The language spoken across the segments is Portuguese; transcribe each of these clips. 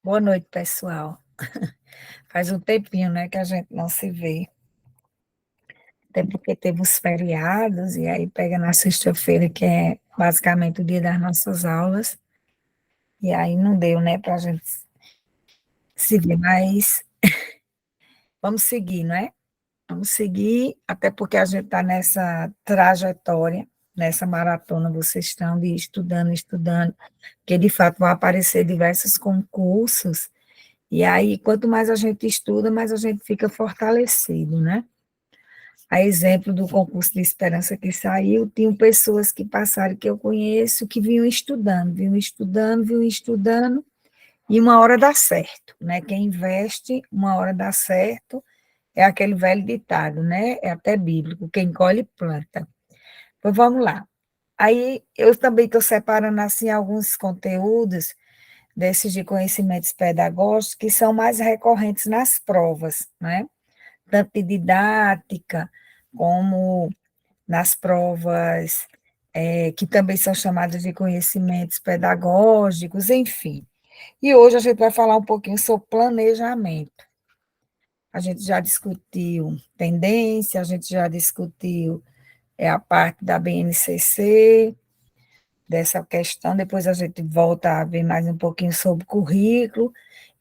Boa noite, pessoal. Faz um tempinho, né, que a gente não se vê, até porque teve os feriados, e aí pega na sexta-feira, que é basicamente o dia das nossas aulas, e aí não deu, né, para a gente se ver, mas vamos seguir, não é? Vamos seguir, até porque a gente está nessa trajetória, nessa maratona, vocês estão de estudando, estudando, porque de fato vão aparecer diversos concursos, e aí quanto mais a gente estuda, mais a gente fica fortalecido, né? A exemplo do concurso de esperança que saiu, tinham pessoas que passaram, que eu conheço, que vinham estudando, vinham estudando, e uma hora dá certo, né? Quem investe, uma hora dá certo, é aquele velho ditado, né? É até bíblico, quem colhe planta. Pois vamos lá. Aí eu também estou separando assim alguns conteúdos desses de conhecimentos pedagógicos que são mais recorrentes nas provas, né? Tanto de didática, como nas provas, que também são chamadas de conhecimentos pedagógicos, enfim. E hoje a gente vai falar um pouquinho sobre planejamento. A gente já discutiu tendência, a gente já discutiu a parte da BNCC, dessa questão, depois a gente volta a ver mais um pouquinho sobre currículo,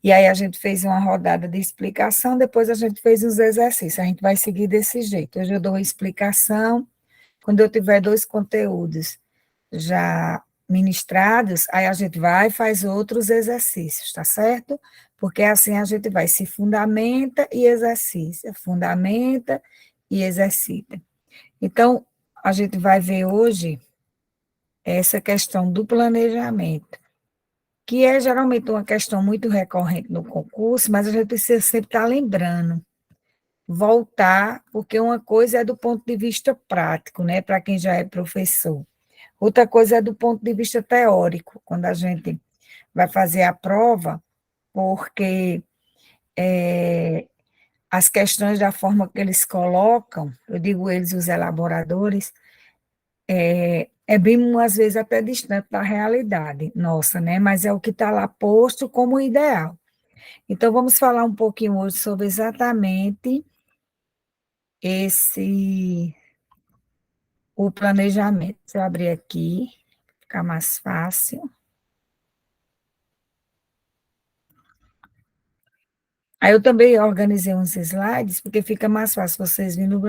e aí a gente fez uma rodada de explicação, depois a gente fez os exercícios, a gente vai seguir desse jeito. Hoje eu dou uma explicação, quando eu tiver dois conteúdos já ministrados, aí a gente vai e faz outros exercícios, tá certo? Porque assim a gente vai se fundamenta e exercício, fundamenta e exercita. Então, a gente vai ver hoje essa questão do planejamento, que é geralmente uma questão muito recorrente no concurso, mas a gente precisa sempre estar lembrando, voltar, porque uma coisa é do ponto de vista prático, né, para quem já é professor. Outra coisa é do ponto de vista teórico, quando a gente vai fazer a prova, porque as questões da forma que eles colocam, eu digo eles, os elaboradores, é bem, às vezes, até distante da realidade nossa, né? Mas é o que está lá posto como ideal. Então, vamos falar um pouquinho hoje sobre exatamente esse, o planejamento. Se eu abrir aqui, ficar mais fácil. Aí eu também organizei uns slides, porque fica mais fácil vocês vindo,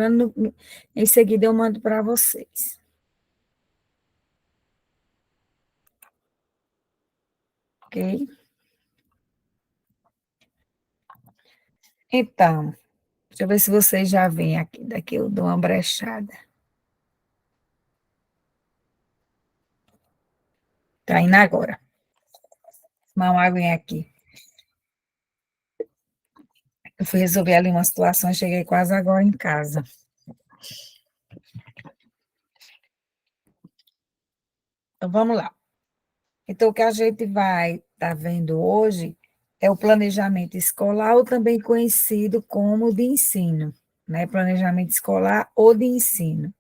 em seguida eu mando para vocês, ok? Então, deixa eu ver se vocês já veem aqui, daqui eu dou uma brechada. Tá indo agora. Tomar uma aguinha aqui. Eu fui resolver ali uma situação, cheguei quase agora em casa. Então, vamos lá. Então, o que a gente vai estar vendo hoje é o planejamento escolar, ou também conhecido como de ensino, né? Planejamento escolar ou de ensino.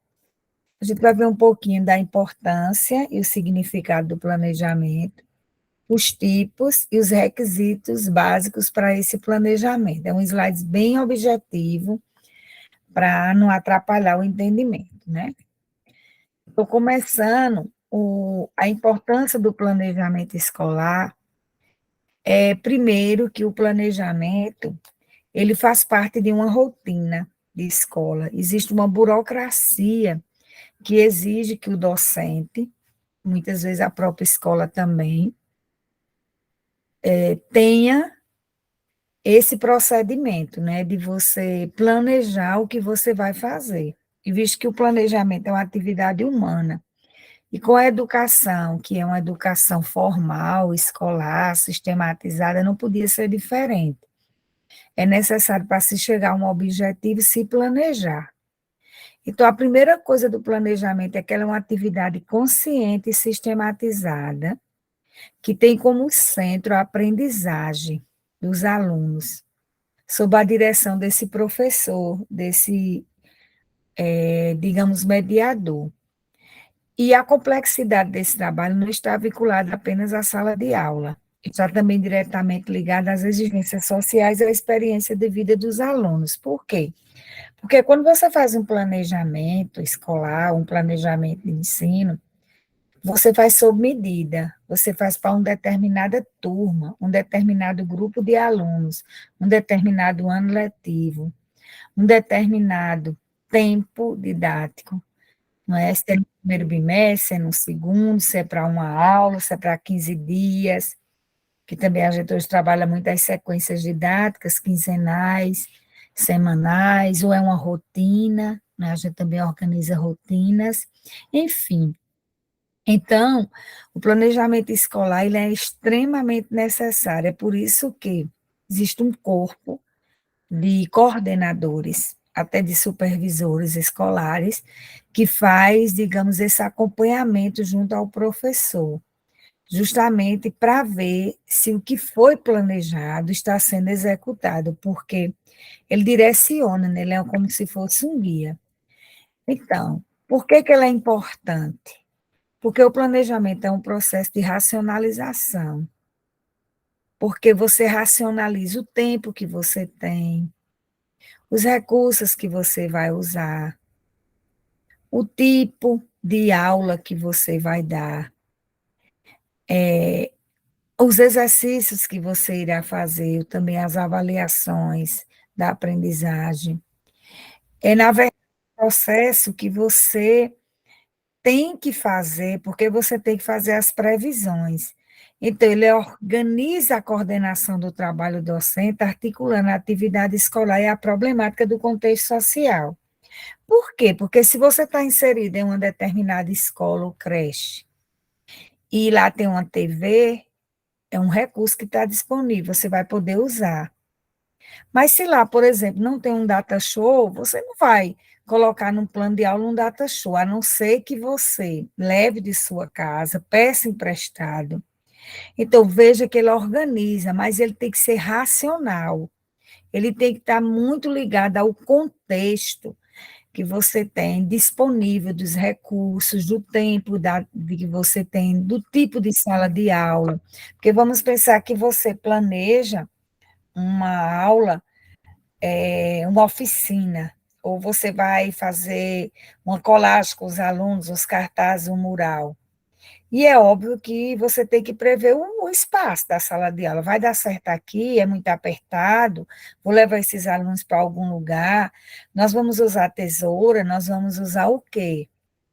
A gente vai ver um pouquinho da importância e o significado do planejamento, os tipos e os requisitos básicos para esse planejamento. É um slide bem objetivo para não atrapalhar o entendimento, né? Estou começando a importância do planejamento escolar. Primeiro, que o planejamento ele faz parte de uma rotina de escola. Existe uma burocracia que exige que o docente, muitas vezes a própria escola também, tenha esse procedimento, né, de você planejar o que você vai fazer. E visto que o planejamento é uma atividade humana, e com a educação, que é uma educação formal, escolar, sistematizada, não podia ser diferente. É necessário, para se chegar a um objetivo, se planejar. Então, a primeira coisa do planejamento é que ela é uma atividade consciente e sistematizada, que tem como centro a aprendizagem dos alunos, sob a direção desse professor, desse, digamos, mediador. E a complexidade desse trabalho não está vinculada apenas à sala de aula. está também diretamente ligada às exigências sociais e à experiência de vida dos alunos. Por quê? Porque quando você faz um planejamento escolar, um planejamento de ensino, você faz sob medida, você faz para uma determinada turma, um determinado grupo de alunos, um determinado ano letivo, um determinado tempo didático, não é? Se é no primeiro bimestre, se é no segundo, se é para uma aula, se é para 15 dias, que também a gente hoje trabalha muito as sequências didáticas, quinzenais, semanais, ou é uma rotina, né? A gente também organiza rotinas, enfim. Então, o planejamento escolar ele é extremamente necessário, é por isso que existe um corpo de coordenadores, até de supervisores escolares, que faz, digamos, esse acompanhamento junto ao professor, justamente para ver se o que foi planejado está sendo executado, porque ele direciona, né? Ele é como se fosse um guia. Então, por que que ele é importante? Porque o planejamento é um processo de racionalização, porque você racionaliza o tempo que você tem, os recursos que você vai usar, o tipo de aula que você vai dar, os exercícios que você irá fazer, também as avaliações da aprendizagem. É, na verdade, um processo que você tem que fazer, porque você tem que fazer as previsões. Então, ele organiza a coordenação do trabalho docente, articulando a atividade escolar e a problemática do contexto social. Por quê? Porque se você está inserido em uma determinada escola ou creche, e lá tem uma TV, é um recurso que está disponível, você vai poder usar. Mas se lá, por exemplo, não tem um data show, você não vai colocar num plano de aula um data show, a não ser que você leve de sua casa, peça emprestado. Então, veja que ele organiza, mas ele tem que ser racional. Ele tem que estar muito ligado ao contexto que você tem disponível, dos recursos, do tempo que você tem, do tipo de sala de aula. Porque vamos pensar que você planeja uma aula, uma oficina, ou você vai fazer uma colagem com os alunos, os cartazes, um mural. E é óbvio que você tem que prever o espaço da sala de aula. Vai dar certo aqui? É muito apertado? Vou levar esses alunos para algum lugar? Nós vamos usar tesoura? Nós vamos usar o quê?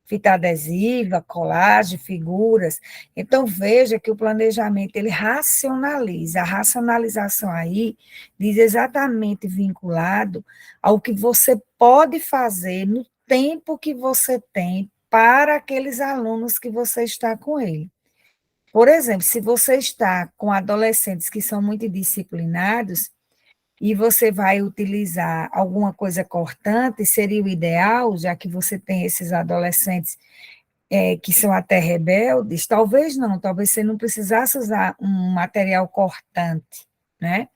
Fita adesiva, colagem, figuras. Então, veja que o planejamento, ele racionaliza. A racionalização aí diz exatamente vinculado ao que você pode fazer no tempo que você tem para aqueles alunos que você está com ele. Por exemplo, se você está com adolescentes que são muito disciplinados e você vai utilizar alguma coisa cortante, seria o ideal, já que você tem esses adolescentes que são até rebeldes, talvez não, talvez você não precisasse usar um material cortante, né?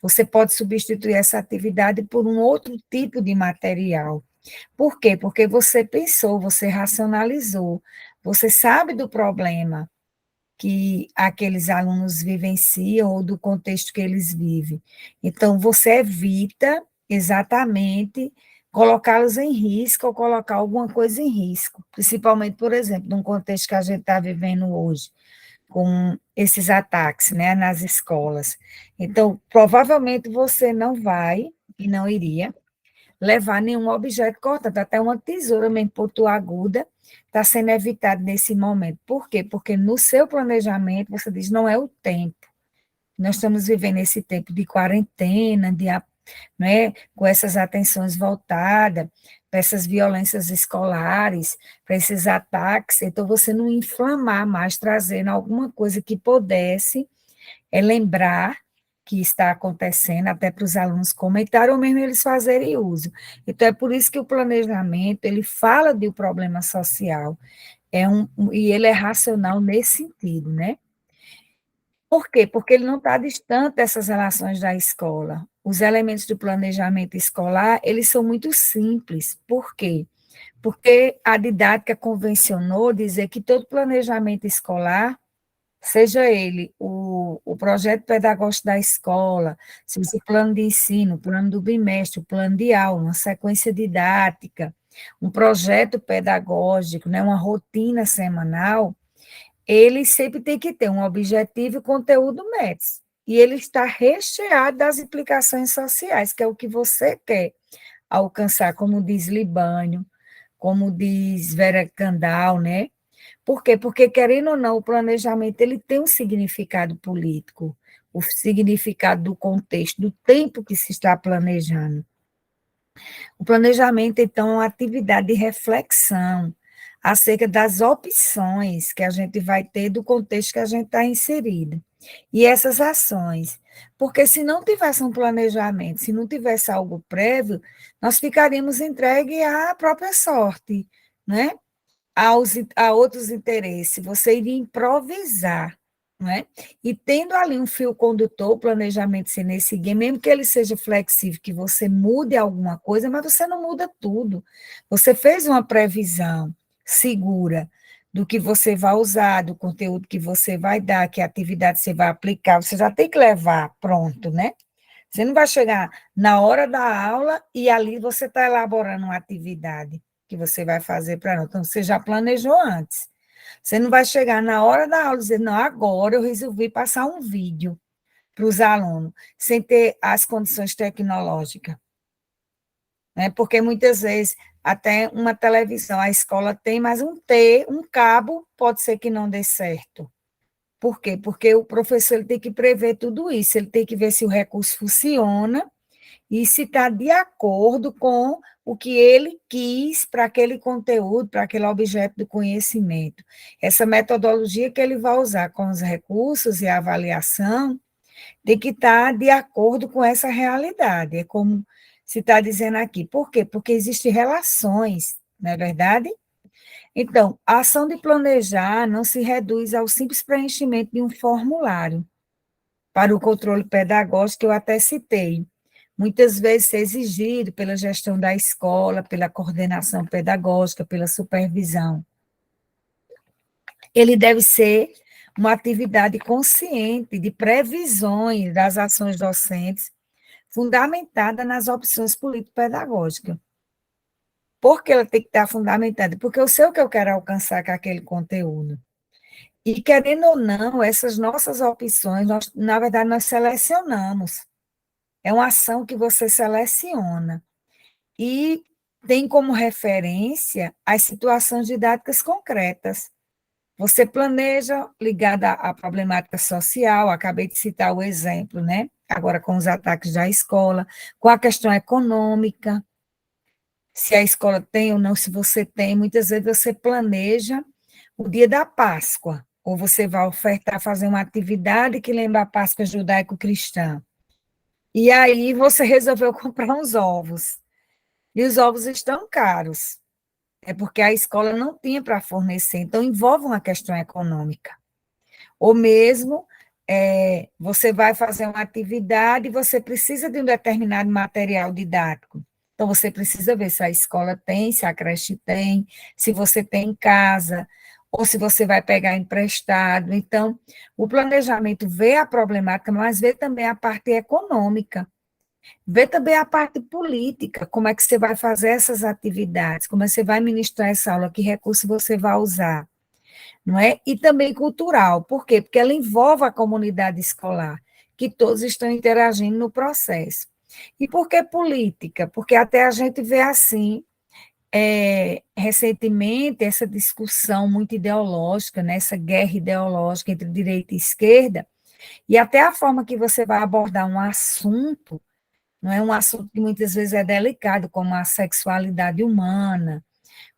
Você pode substituir essa atividade por um outro tipo de material. Por quê? Porque você pensou, você racionalizou, você sabe do problema que aqueles alunos vivenciam ou do contexto que eles vivem. Então, você evita exatamente colocá-los em risco ou colocar alguma coisa em risco, principalmente, por exemplo, num contexto que a gente está vivendo hoje, com esses ataques, né, nas escolas. Então, provavelmente você não vai, e não iria, levar nenhum objeto cortante, até uma tesoura mesmo pontiaguda, está sendo evitado nesse momento. Por quê? Porque no seu planejamento, você diz, não é o tempo. Nós estamos vivendo esse tempo de quarentena, né, com essas atenções voltadas para essas violências escolares, para esses ataques, então você não inflamar mais, trazendo alguma coisa que pudesse lembrar que está acontecendo, até para os alunos comentarem, ou mesmo eles fazerem uso. Então, é por isso que o planejamento, ele fala de um problema social, e ele é racional nesse sentido, né? Por quê? Porque ele não está distante dessas relações da escola. Os elementos do planejamento escolar, eles são muito simples. Por quê? Porque a didática convencionou dizer que todo planejamento escolar seja ele o projeto pedagógico da escola, seja o plano de ensino, o plano do bimestre, o plano de aula, uma sequência didática, um projeto pedagógico, né, uma rotina semanal, ele sempre tem que ter um objetivo e conteúdo métodos. E ele está recheado das implicações sociais, que é o que você quer alcançar, como diz Libânio, como diz Vera Kandal, né? Por quê? Porque, querendo ou não, o planejamento ele tem um significado político, o significado do contexto, do tempo que se está planejando. O planejamento, então, é uma atividade de reflexão acerca das opções que a gente vai ter do contexto que a gente está inserido. E essas ações. Porque se não tivesse um planejamento, se não tivesse algo prévio, nós ficaríamos entregues à própria sorte, né? A outros interesses, você iria improvisar, não é? E tendo ali um fio condutor, o planejamento ser nesse game, mesmo que ele seja flexível, que você mude alguma coisa, mas você não muda tudo. Você fez uma previsão segura do que você vai usar, do conteúdo que você vai dar, que atividade você vai aplicar, você já tem que levar pronto, né? Você não vai chegar na hora da aula e ali você está elaborando uma atividade que você vai fazer para nós. Então, você já planejou antes. Você não vai chegar na hora da aula e dizer, não, agora eu resolvi passar um vídeo para os alunos, sem ter as condições tecnológicas. Né? Porque muitas vezes, até uma televisão, a escola tem, mas um cabo, pode ser que não dê certo. Por quê? Porque o professor ele tem que prever tudo isso, ele tem que ver se o recurso funciona e se está de acordo com o que ele quis para aquele conteúdo, para aquele objeto do conhecimento. Essa metodologia que ele vai usar com os recursos e a avaliação tem que estar de acordo com essa realidade. É como se está dizendo aqui. Por quê? Porque existem relações, não é verdade? Então, a ação de planejar não se reduz ao simples preenchimento de um formulário para o controle pedagógico, que eu até citei. Muitas vezes é exigido pela gestão da escola, pela coordenação pedagógica, pela supervisão. Ele deve ser uma atividade consciente de previsões das ações docentes, fundamentada nas opções político-pedagógicas. Por que ela tem que estar fundamentada? Porque eu sei o que eu quero alcançar com aquele conteúdo. E, querendo ou não, essas nossas opções, na verdade, nós selecionamos. É uma ação que você seleciona. E tem como referência as situações didáticas concretas. Você planeja ligada à problemática social, acabei de citar o exemplo, né? Agora com os ataques da escola, com a questão econômica, se a escola tem ou não, se você tem, muitas vezes você planeja o dia da Páscoa, ou você vai ofertar fazer uma atividade que lembra a Páscoa judaico-cristã. E aí você resolveu comprar uns ovos. E os ovos estão caros. É porque a escola não tinha para fornecer, então envolve uma questão econômica. Ou mesmo você vai fazer uma atividade e você precisa de um determinado material didático. Então, você precisa ver se a escola tem, se a creche tem, se você tem em casa, ou se você vai pegar emprestado. Então, o planejamento vê a problemática, mas vê também a parte econômica. Vê também a parte política, como é que você vai fazer essas atividades, como é que você vai ministrar essa aula, que recurso você vai usar, não é? E também cultural, por quê? Porque ela envolve a comunidade escolar, que todos estão interagindo no processo. E por que política? Porque até a gente vê assim, recentemente, essa discussão muito ideológica, né, essa guerra ideológica entre direita e esquerda, e até a forma que você vai abordar um assunto, não é um assunto que muitas vezes é delicado, como a sexualidade humana,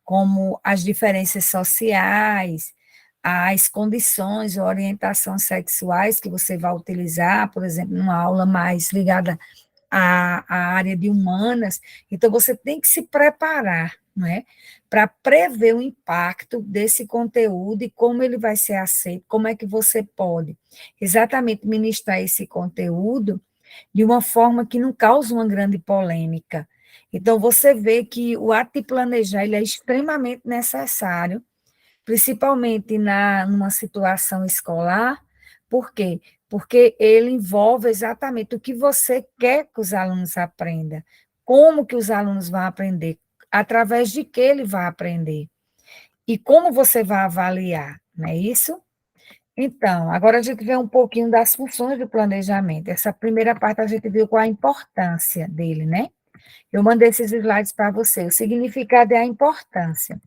como as diferenças sociais, as condições de orientação sexuais que você vai utilizar, por exemplo, numa aula mais ligada à área de humanas. Então, você tem que se preparar, não é? Para prever o impacto desse conteúdo e como ele vai ser aceito, como é que você pode exatamente ministrar esse conteúdo de uma forma que não cause uma grande polêmica. Então, você vê que o ato de planejar ele é extremamente necessário, principalmente numa situação escolar. Por quê? Porque ele envolve exatamente o que você quer que os alunos aprendam, como que os alunos vão aprender, através de que ele vai aprender, e como você vai avaliar, não é isso? Então, agora a gente vê um pouquinho das funções do planejamento. Essa primeira parte a gente viu qual a importância dele, né? Eu mandei esses slides para você. O significado é a importância.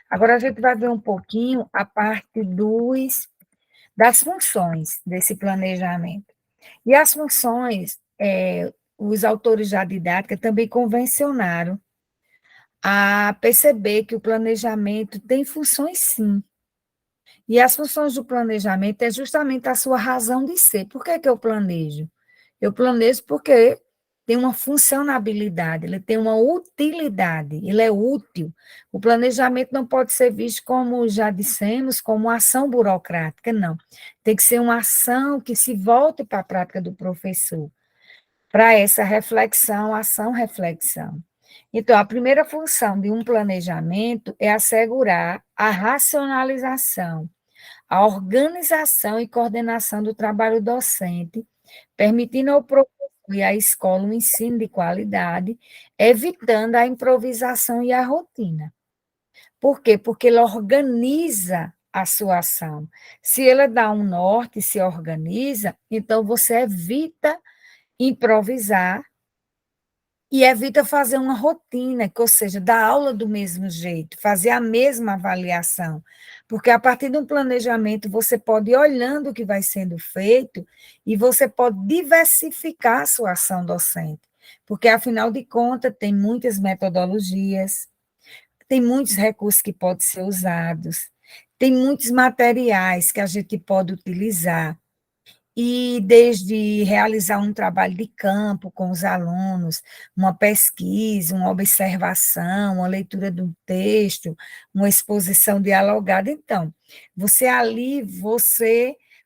Agora a gente vai ver um pouquinho a parte das funções desse planejamento. E as funções, os autores da didática também convencionaram a perceber que o planejamento tem funções sim. E as funções do planejamento é justamente a sua razão de ser. Por que que eu planejo? Eu planejo porque tem uma funcionabilidade, ele tem uma utilidade, ele é útil. O planejamento não pode ser visto como, já dissemos, como uma ação burocrática, não. Tem que ser uma ação que se volte para a prática do professor, para essa reflexão, ação-reflexão. Então, a primeira função de um planejamento é assegurar a racionalização, a organização e coordenação do trabalho docente, permitindo ao professor e à escola um ensino de qualidade, evitando a improvisação e a rotina. Por quê? Porque ele organiza a sua ação. Se ele dá um norte, se organiza, então você evita improvisar e evita fazer uma rotina, que, ou seja, dar aula do mesmo jeito, fazer a mesma avaliação, porque a partir de um planejamento você pode ir olhando o que vai sendo feito e você pode diversificar a sua ação docente, porque, afinal de contas, tem muitas metodologias, tem muitos recursos que podem ser usados, tem muitos materiais que a gente pode utilizar, e desde realizar um trabalho de campo com os alunos, uma pesquisa, uma observação, uma leitura de um texto, uma exposição dialogada. Então, você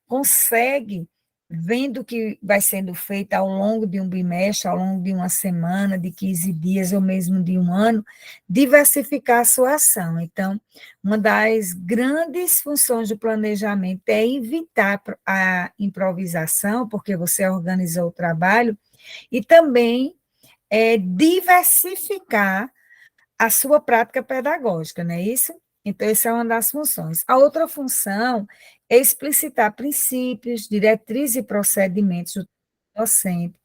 consegue, vendo o que vai sendo feito ao longo de um bimestre, ao longo de uma semana, de 15 dias ou mesmo de um ano, diversificar a sua ação. Então, uma das grandes funções do planejamento é evitar a improvisação, porque você organizou o trabalho, e também diversificar a sua prática pedagógica, não é isso? Então, essa é uma das funções. A outra função é explicitar princípios, diretrizes e procedimentos do docente,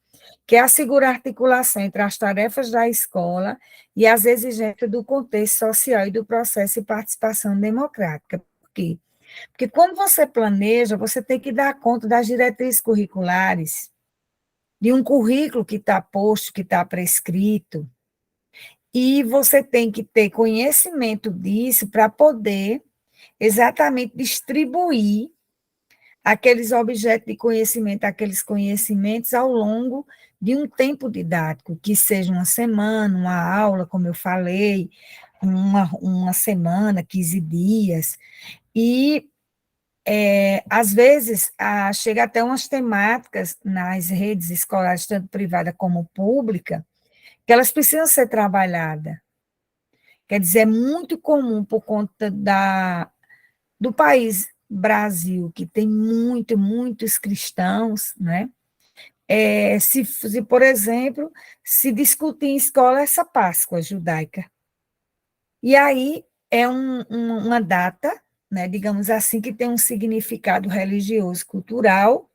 que é assegurar articulação entre as tarefas da escola e as exigências do contexto social e do processo de participação democrática. Por quê? Porque quando você planeja, você tem que dar conta das diretrizes curriculares, de um currículo que está posto, que está prescrito, e você tem que ter conhecimento disso para poder exatamente distribuir aqueles objetos de conhecimento, aqueles conhecimentos ao longo de um tempo didático, que seja uma semana, uma aula, como eu falei, uma semana, 15 dias, e às vezes chega até umas temáticas nas redes escolares, tanto privada como pública, que elas precisam ser trabalhadas. Quer dizer, é muito comum por conta do país Brasil, que tem muitos cristãos, né? Por exemplo, se discutir em escola essa Páscoa judaica. E aí é uma data, né, digamos assim, que tem um significado religioso, cultural,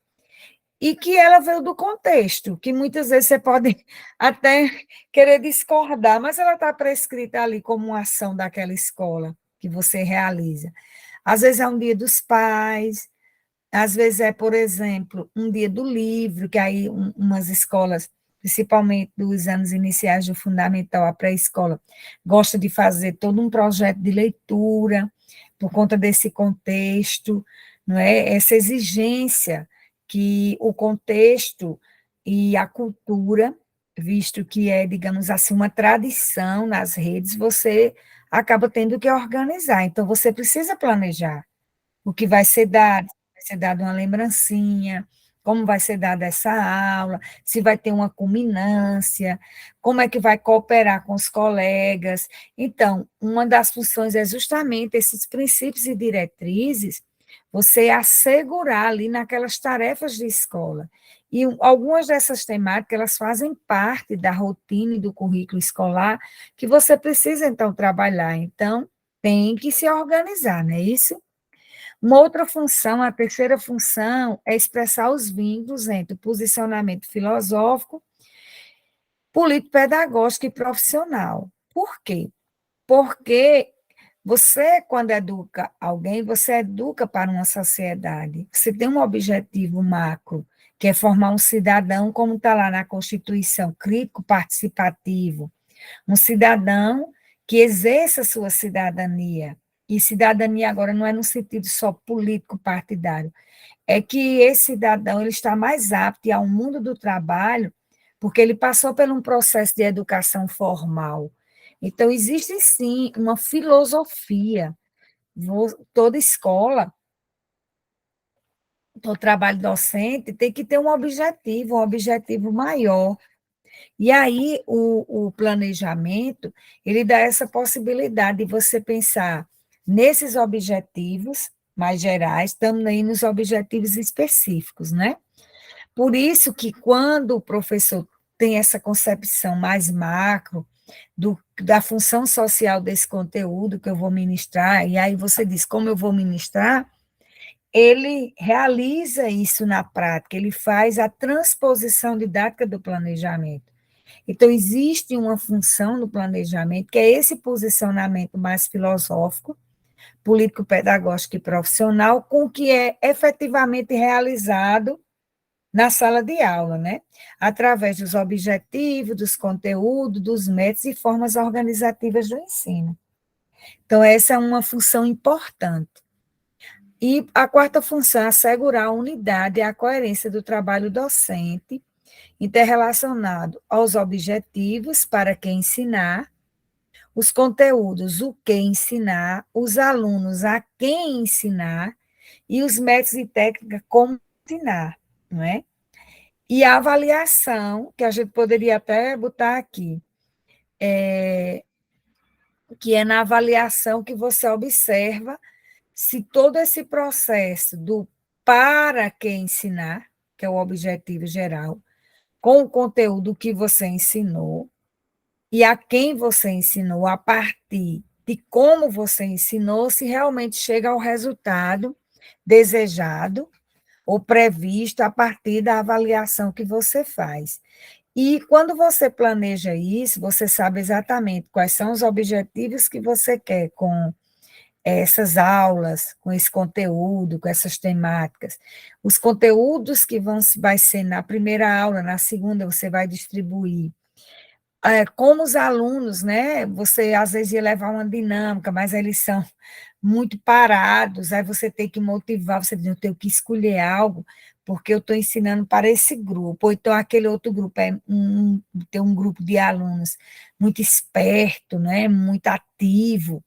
e que ela veio do contexto, que muitas vezes você pode até querer discordar, mas ela está prescrita ali como uma ação daquela escola que você realiza. Às vezes é um dia dos pais, às vezes é, por exemplo, um dia do livro, que aí umas escolas, principalmente dos anos iniciais do fundamental, a pré-escola, gosta de fazer todo um projeto de leitura, por conta desse contexto, não é? Essa exigência que o contexto e a cultura, visto que é, digamos assim, uma tradição nas redes, você acaba tendo que organizar. Então, você precisa planejar o que vai ser dado uma lembrancinha, como vai ser dada essa aula, se vai ter uma culminância, como é que vai cooperar com os colegas. Então, uma das funções é justamente esses princípios e diretrizes, você assegurar ali naquelas tarefas de escola. E algumas dessas temáticas, elas fazem parte da rotina e do currículo escolar, que você precisa, então, trabalhar. Então, tem que se organizar, não é isso? Uma outra função, a terceira função, é expressar os vínculos entre o posicionamento filosófico, político-pedagógico e profissional. Por quê? Porque você, quando educa alguém, você educa para uma sociedade. Você tem um objetivo macro, que é formar um cidadão, como está lá na Constituição, crítico, participativo, um cidadão que exerça sua cidadania. E cidadania agora não é no sentido só político partidário, é que esse cidadão ele está mais apto ao mundo do trabalho, porque ele passou por um processo de educação formal. Então, existe sim uma filosofia. Toda escola, todo trabalho docente tem que ter um objetivo maior. E aí, o planejamento, ele dá essa possibilidade de você pensar nesses objetivos mais gerais, estamos aí nos objetivos específicos, né? Por isso que quando o professor tem essa concepção mais macro da função social desse conteúdo que eu vou ministrar, e aí você diz como eu vou ministrar, ele realiza isso na prática, ele faz a transposição didática do planejamento. Então, existe uma função no planejamento, que é esse posicionamento mais filosófico, político, pedagógico e profissional, com o que é efetivamente realizado na sala de aula, né? Através dos objetivos, dos conteúdos, dos métodos e formas organizativas do ensino. Então, essa é uma função importante. E a quarta função é assegurar a unidade e a coerência do trabalho docente, interrelacionado aos objetivos para quem ensinar, os conteúdos, o que ensinar, os alunos a quem ensinar e os métodos e técnicas como ensinar, não é? E a avaliação, que a gente poderia até botar aqui, que é na avaliação que você observa se todo esse processo do para que ensinar, que é o objetivo geral, com o conteúdo que você ensinou, e a quem você ensinou, a partir de como você ensinou, se realmente chega ao resultado desejado ou previsto a partir da avaliação que você faz. E quando você planeja isso, você sabe exatamente quais são os objetivos que você quer com essas aulas, com esse conteúdo, com essas temáticas. Os conteúdos que vai ser na primeira aula, na segunda você vai distribuir. Como os alunos, né? Você às vezes ia levar uma dinâmica, mas eles são muito parados, aí você tem que motivar, você diz, eu tenho que escolher algo, porque eu estou ensinando para esse grupo, ou então aquele outro grupo, tem um grupo de alunos muito esperto, né, muito ativo,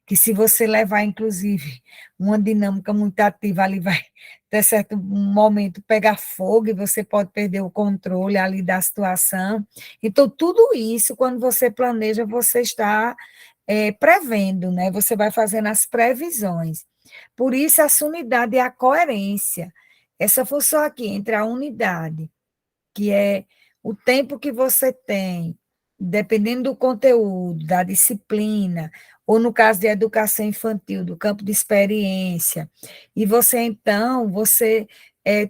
que se você levar, inclusive, uma dinâmica muito ativa, ali vai, até certo momento, pegar fogo e você pode perder o controle ali da situação. Então, tudo isso, quando você planeja, você está prevendo, né? Você vai fazendo as previsões. Por isso, essa unidade é a coerência. Essa função aqui entre a unidade, que é o tempo que você tem, dependendo do conteúdo, da disciplina, ou no caso de educação infantil, do campo de experiência, e você, então, você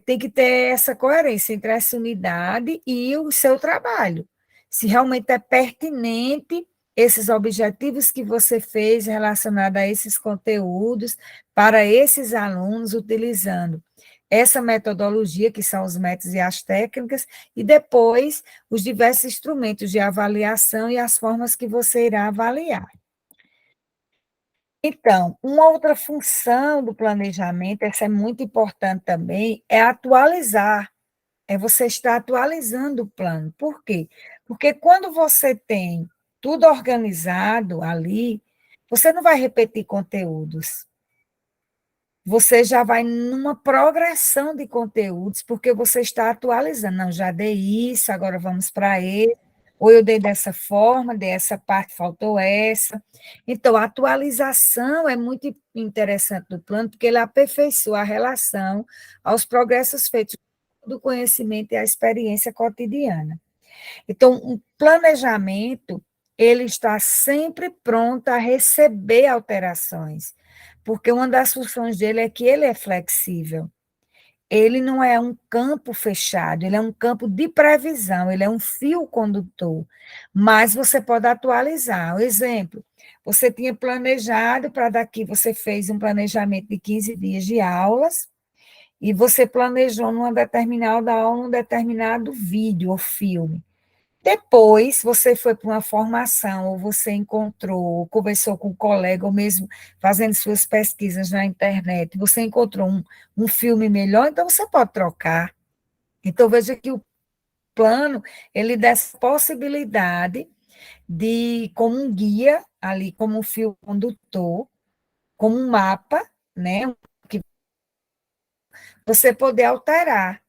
tem que ter essa coerência entre essa unidade e o seu trabalho. Se realmente é pertinente esses objetivos que você fez relacionados a esses conteúdos para esses alunos, utilizando essa metodologia, que são os métodos e as técnicas, e depois os diversos instrumentos de avaliação e as formas que você irá avaliar. Então, uma outra função do planejamento, essa é muito importante também, é atualizar, é você estar atualizando o plano. Por quê? Porque quando você tem tudo organizado ali, você não vai repetir conteúdos. você já vai numa progressão de conteúdos, porque você está atualizando. Não, já dei isso, agora vamos para ele. Ou eu dei dessa forma, dei essa parte, faltou essa. Então, a atualização é muito interessante do plano, porque ele aperfeiçoa a relação aos progressos feitos do conhecimento e a experiência cotidiana. Então, um planejamento, ele está sempre pronto a receber alterações, porque uma das funções dele é que ele é flexível. Ele não é um campo fechado, ele é um campo de previsão, ele é um fio condutor, mas você pode atualizar. O exemplo, você tinha planejado para daqui, você fez um planejamento de 15 dias de aulas, e você planejou numa determinada aula, um determinado vídeo ou filme. Depois, você foi para uma formação, ou você encontrou, ou conversou com um colega, ou mesmo fazendo suas pesquisas na internet, você encontrou um filme melhor, então você pode trocar. Então, veja que o plano, ele dá essa possibilidade de, como um guia, ali, como um fio condutor, como um mapa, né, que você poder alterar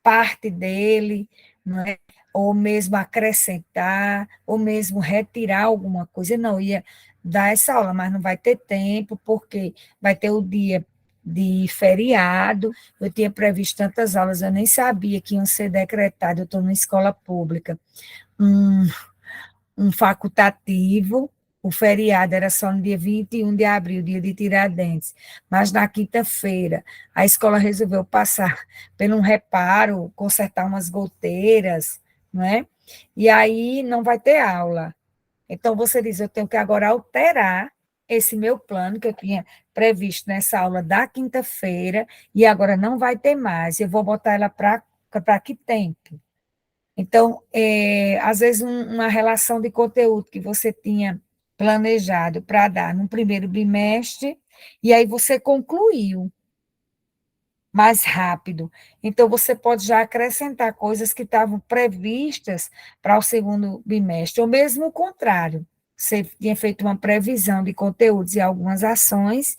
parte dele, não é? Ou mesmo acrescentar, ou mesmo retirar alguma coisa. Não, ia dar essa aula, mas não vai ter tempo, porque vai ter o dia de feriado, eu tinha previsto tantas aulas, eu nem sabia que iam ser decretadas, eu estou numa escola pública, um facultativo, o feriado era só no dia 21 de abril, dia de Tiradentes, mas na quinta-feira a escola resolveu passar por um reparo, consertar umas goteiras, não é? E aí não vai ter aula. Então você diz, eu tenho que agora alterar esse meu plano que eu tinha previsto nessa aula da quinta-feira, e agora não vai ter mais, eu vou botar ela para que tempo? Então, às vezes, uma relação de conteúdo que você tinha planejado para dar no primeiro bimestre, e aí você concluiu mais rápido. Então, você pode já acrescentar coisas que estavam previstas para o segundo bimestre, ou mesmo o contrário. Você tinha feito uma previsão de conteúdos e algumas ações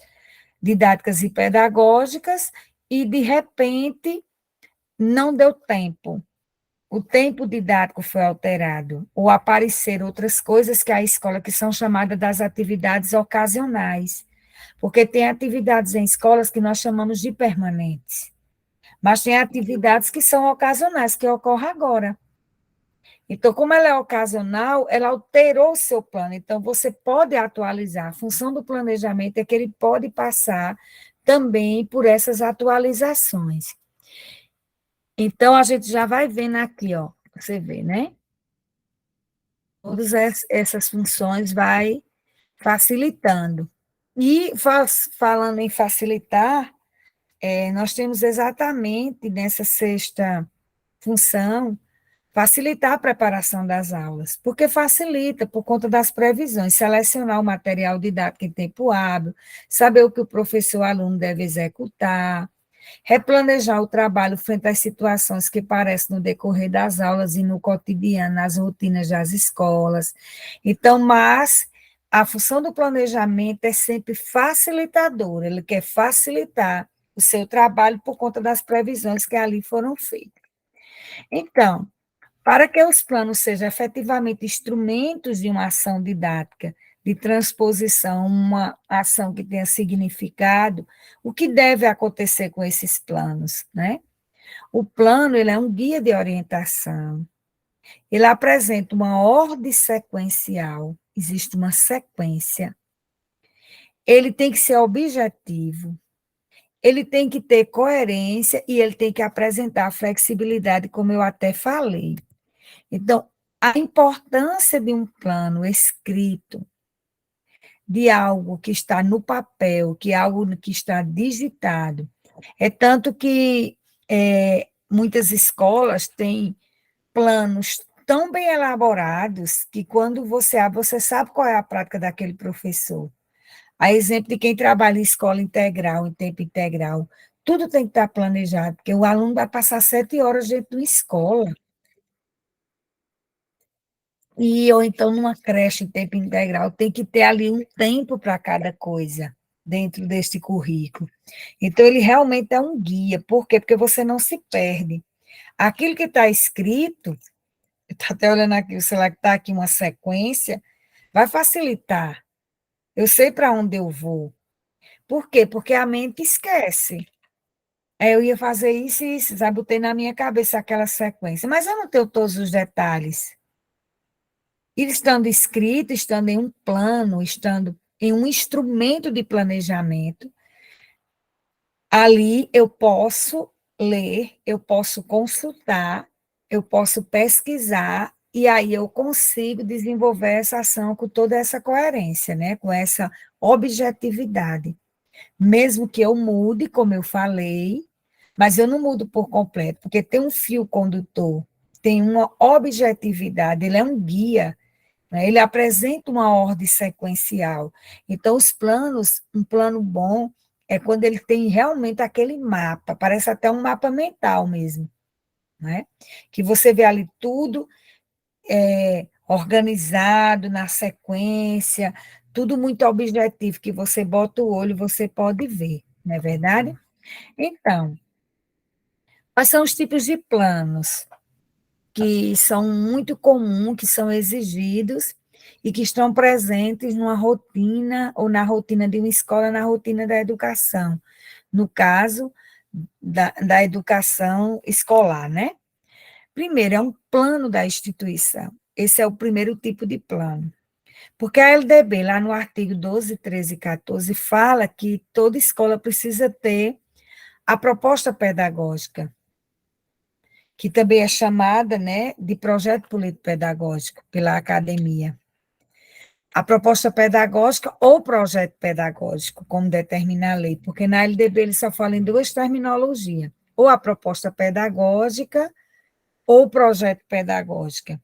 didáticas e pedagógicas, e, de repente, não deu tempo. O tempo didático foi alterado, ou apareceram outras coisas que a escola, que são chamadas das atividades ocasionais, porque tem atividades em escolas que nós chamamos de permanentes, mas tem atividades que são ocasionais, que ocorrem agora. Então, como ela é ocasional, ela alterou o seu plano, então você pode atualizar. A função do planejamento é que ele pode passar também por essas atualizações. Então, a gente já vai vendo aqui, ó, você vê, né? Todas essas funções vai facilitando. E falando em facilitar, nós temos exatamente nessa sexta função facilitar a preparação das aulas, porque facilita por conta das previsões, selecionar o material didático em tempo hábil, saber o que o professor e o aluno deve executar, replanejar o trabalho frente às situações que aparecem no decorrer das aulas e no cotidiano, nas rotinas das escolas. Então, mas a função do planejamento é sempre facilitadora, ele quer facilitar o seu trabalho por conta das previsões que ali foram feitas. Então, para que os planos sejam efetivamente instrumentos de uma ação didática, de transposição, uma ação que tenha significado, o que deve acontecer com esses planos, né? O plano, ele é um guia de orientação, ele apresenta uma ordem sequencial, existe uma sequência, ele tem que ser objetivo, ele tem que ter coerência e ele tem que apresentar flexibilidade, como eu até falei. Então, a importância de um plano escrito, de algo que está no papel, que é algo que está digitado, é tanto que muitas escolas têm planos tão bem elaborados que quando você abre, você sabe qual é a prática daquele professor. A exemplo de quem trabalha em escola integral, em tempo integral, tudo tem que estar planejado, porque o aluno vai passar 7 horas dentro de uma escola. Ou então numa creche em tempo integral, tem que ter ali um tempo para cada coisa. dentro deste currículo. Então, ele realmente é um guia. Por quê? Porque você não se perde. Aquilo que está escrito, estou até olhando aqui, o celular que está aqui uma sequência, vai facilitar. Eu sei para onde eu vou. Por quê? Porque a mente esquece. Eu ia fazer isso e isso, já botei na minha cabeça aquela sequência, mas eu não tenho todos os detalhes. E estando escrito, estando em um plano, estando em um instrumento de planejamento, ali eu posso ler, eu posso consultar, eu posso pesquisar, e aí eu consigo desenvolver essa ação com toda essa coerência, né? Com essa objetividade. Mesmo que eu mude, como eu falei, mas eu não mudo por completo, porque tem um fio condutor, tem uma objetividade, ele é um guia, né? Ele apresenta uma ordem sequencial. Então, os planos, um plano bom é quando ele tem realmente aquele mapa, parece até um mapa mental mesmo, né? Que você vê ali tudo organizado, na sequência, tudo muito objetivo, que você bota o olho, você pode ver, não é verdade? Então, quais são os tipos de planos que são muito comuns, que são exigidos e que estão presentes numa rotina ou na rotina de uma escola, na rotina da educação, no caso da educação escolar, né? Primeiro, é um plano da instituição. Esse é o primeiro tipo de plano. Porque a LDB, lá no artigo 12, 13 e 14, fala que toda escola precisa ter a proposta pedagógica, que também é chamada, né, de projeto político-pedagógico pela academia. A proposta pedagógica ou projeto pedagógico, como determina a lei, porque na LDB ele só fala em duas terminologias, ou a proposta pedagógica ou projeto pedagógica.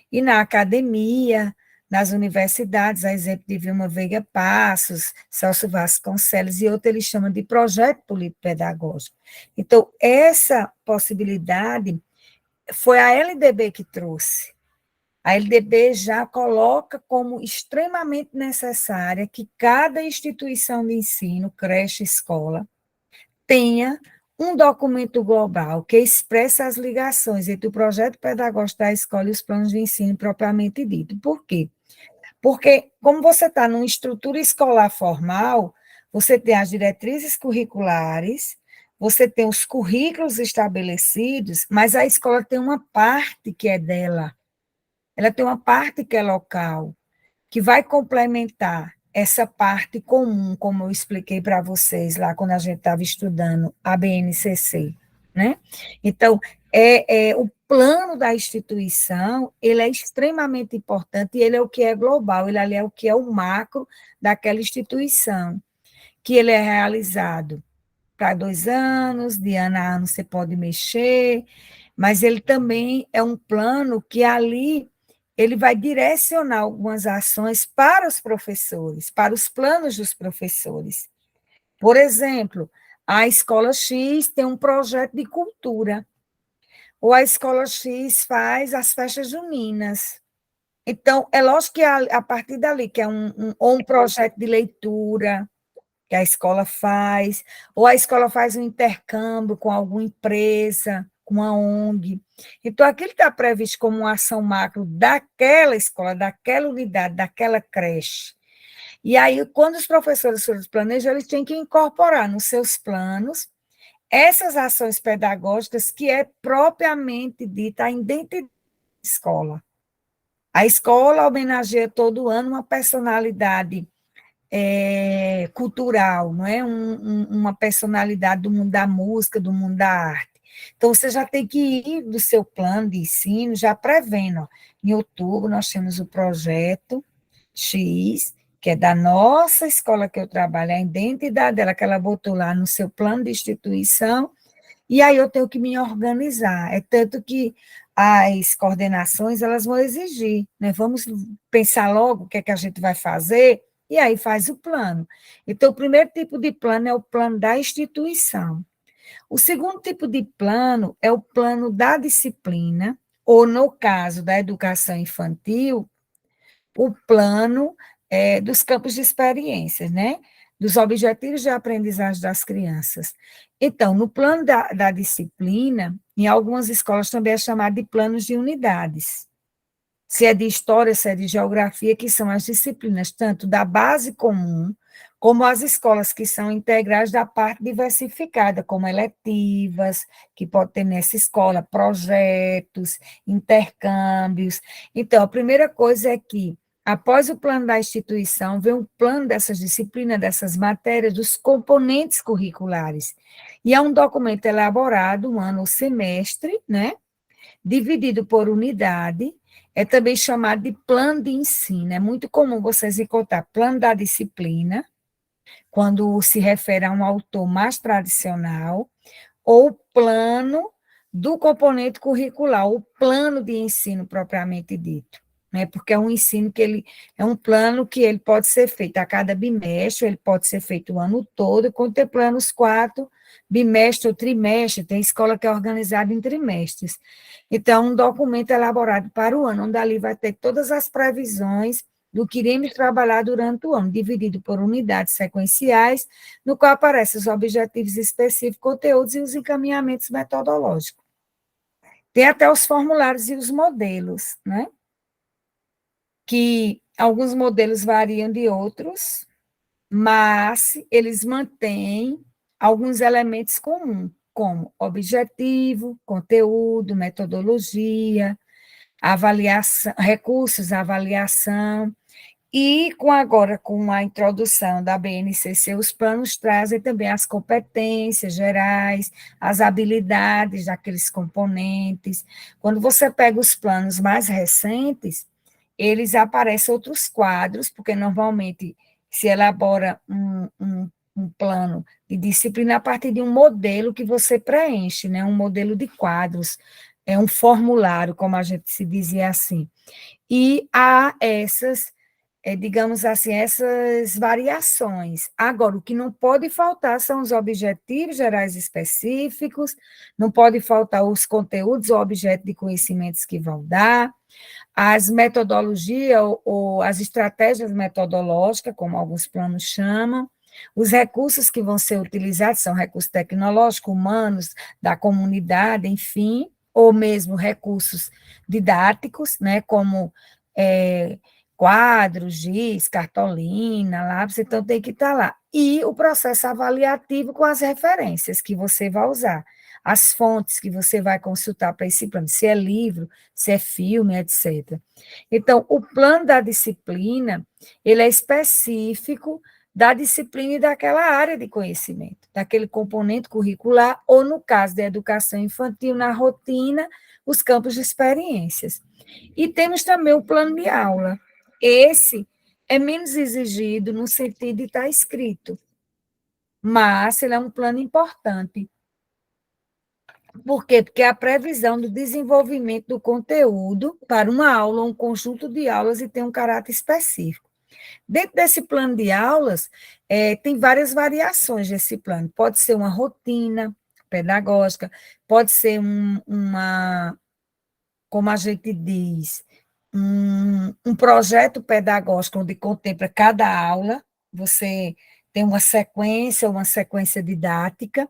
E na academia, nas universidades, a exemplo de Vilma Veiga Passos, Celso Vasconcelos e outros, eles chamam de projeto político-pedagógico. Então, essa possibilidade foi a LDB que trouxe. A LDB já coloca como extremamente necessária que cada instituição de ensino, creche, escola, tenha um documento global que expressa as ligações entre o projeto pedagógico da escola e os planos de ensino propriamente dito. Por quê? Porque, como você está numa estrutura escolar formal, você tem as diretrizes curriculares, você tem os currículos estabelecidos, mas a escola tem uma parte que é dela. Ela tem uma parte que é local, que vai complementar essa parte comum, como eu expliquei para vocês lá quando a gente estava estudando a BNCC, né? Então, o plano da instituição, ele é extremamente importante e ele é o que é global, ele ali é o que é o macro daquela instituição, que ele é realizado para 2 anos, de ano a ano você pode mexer, mas ele também é um plano que ali ele vai direcionar algumas ações para os professores, para os planos dos professores. Por exemplo, a Escola X tem um projeto de cultura, ou a Escola X faz as festas juninas. Então, é lógico que a partir dali, que é ou um projeto de leitura, que a escola faz, ou a escola faz um intercâmbio com alguma empresa, com uma ONG. Então, aquilo está previsto como uma ação macro daquela escola, daquela unidade, daquela creche. E aí, quando os professores planejam, eles têm que incorporar nos seus planos essas ações pedagógicas que é propriamente dita a identidade da escola. A escola homenageia todo ano uma personalidade cultural, não é? Uma personalidade do mundo da música, do mundo da arte. Então, você já tem que ir do seu plano de ensino, já prevendo. Ó. Em outubro, nós temos o projeto X, que é da nossa escola que eu trabalho, a identidade dela, que ela botou lá no seu plano de instituição, e aí eu tenho que me organizar. É tanto que as coordenações, elas vão exigir, né? Vamos pensar logo o que é que a gente vai fazer, e aí faz o plano. Então, o primeiro tipo de plano é o plano da instituição. O segundo tipo de plano é o plano da disciplina, ou, no caso da educação infantil, o plano dos campos de experiências, né? dos objetivos de aprendizagem das crianças. Então, no plano da disciplina, em algumas escolas também é chamado de planos de unidades. Se é de história, se é de geografia, que são as disciplinas tanto da base comum, como as escolas que são integrais da parte diversificada, como eletivas, que pode ter nessa escola, projetos, intercâmbios. Então, a primeira coisa é que, após o plano da instituição, vem um plano dessas disciplinas, dessas matérias, dos componentes curriculares. E é um documento elaborado, um ano ou semestre, né? Dividido por unidade, é também chamado de plano de ensino. É muito comum vocês encontrar plano da disciplina, quando se refere a um autor mais tradicional, ou plano do componente curricular, o plano de ensino propriamente dito, né? Porque é um ensino que ele é um plano que ele pode ser feito a cada bimestre, ele pode ser feito o ano todo, contemplando os 4 bimestres ou trimestres, tem escola que é organizada em trimestres. Então, um documento elaborado para o ano, onde ali vai ter todas as previsões do que iremos trabalhar durante o ano, dividido por unidades sequenciais, no qual aparecem os objetivos específicos, conteúdos e os encaminhamentos metodológicos. Tem até os formulários e os modelos, né? Que alguns modelos variam de outros, mas eles mantêm alguns elementos comuns, como objetivo, conteúdo, metodologia, avaliação, recursos, avaliação. E com a introdução da BNCC, os planos trazem também as competências gerais, as habilidades daqueles componentes. Quando você pega os planos mais recentes, eles aparecem outros quadros, porque normalmente se elabora um plano de disciplina a partir de um modelo que você preenche, né? Um modelo de quadros, é um formulário, como a gente se dizia assim. E há essas digamos assim, essas variações. Agora, o que não pode faltar são os objetivos gerais específicos, não pode faltar os conteúdos ou objetos de conhecimentos que vão dar, as metodologias ou as estratégias metodológicas, como alguns planos chamam, os recursos que vão ser utilizados são recursos tecnológicos, humanos, da comunidade, enfim, ou mesmo recursos didáticos, né, como quadros, giz, cartolina, lápis, então tem que estar lá. E o processo avaliativo com as referências que você vai usar, as fontes que você vai consultar para esse plano, se é livro, se é filme, etc. Então, o plano da disciplina, ele é específico da disciplina e daquela área de conhecimento, daquele componente curricular, ou no caso da educação infantil, na rotina, os campos de experiências. E temos também o plano de aula. Esse é menos exigido no sentido de estar escrito, mas ele é um plano importante. Por quê? Porque é a previsão do desenvolvimento do conteúdo para uma aula, um conjunto de aulas e tem um caráter específico. Dentro desse plano de aulas, tem várias variações desse plano. Pode ser uma rotina pedagógica, pode ser como a gente diz, um projeto pedagógico onde contempla cada aula, você tem uma sequência didática.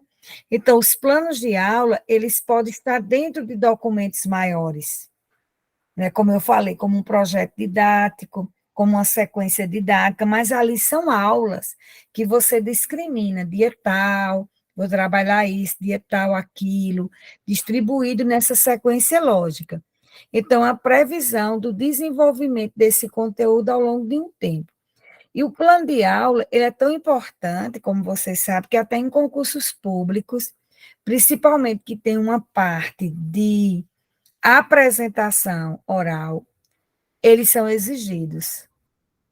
Então, os planos de aula, eles podem estar dentro de documentos maiores, né? Como eu falei, como um projeto didático, como uma sequência didática, mas ali são aulas que você discrimina, dia tal, vou trabalhar isso, dia tal, aquilo, distribuído nessa sequência lógica. Então, a previsão do desenvolvimento desse conteúdo ao longo de um tempo. E o plano de aula, ele é tão importante, como vocês sabem, que até em concursos públicos, principalmente que tem uma parte de apresentação oral, eles são exigidos,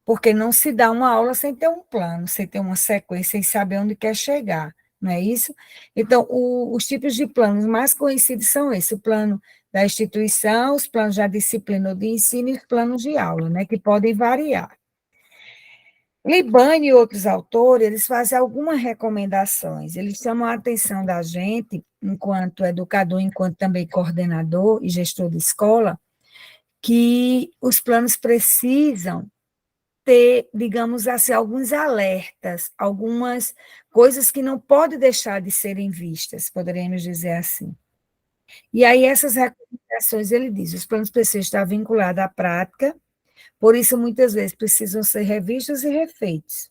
porque não se dá uma aula sem ter um plano, sem ter uma sequência, sem saber onde quer chegar, não é isso? Então, os tipos de planos mais conhecidos são esses, o plano da instituição, os planos da disciplina ou de ensino e os planos de aula, né, que podem variar. Libane e outros autores, eles fazem algumas recomendações, eles chamam a atenção da gente, enquanto educador, enquanto também coordenador e gestor de escola, que os planos precisam ter, digamos assim, alguns alertas, algumas coisas que não podem deixar de serem vistas, poderíamos dizer assim. E aí essas recomendações, ele diz, os planos precisam estar vinculados à prática, por isso muitas vezes precisam ser revistos e refeitos,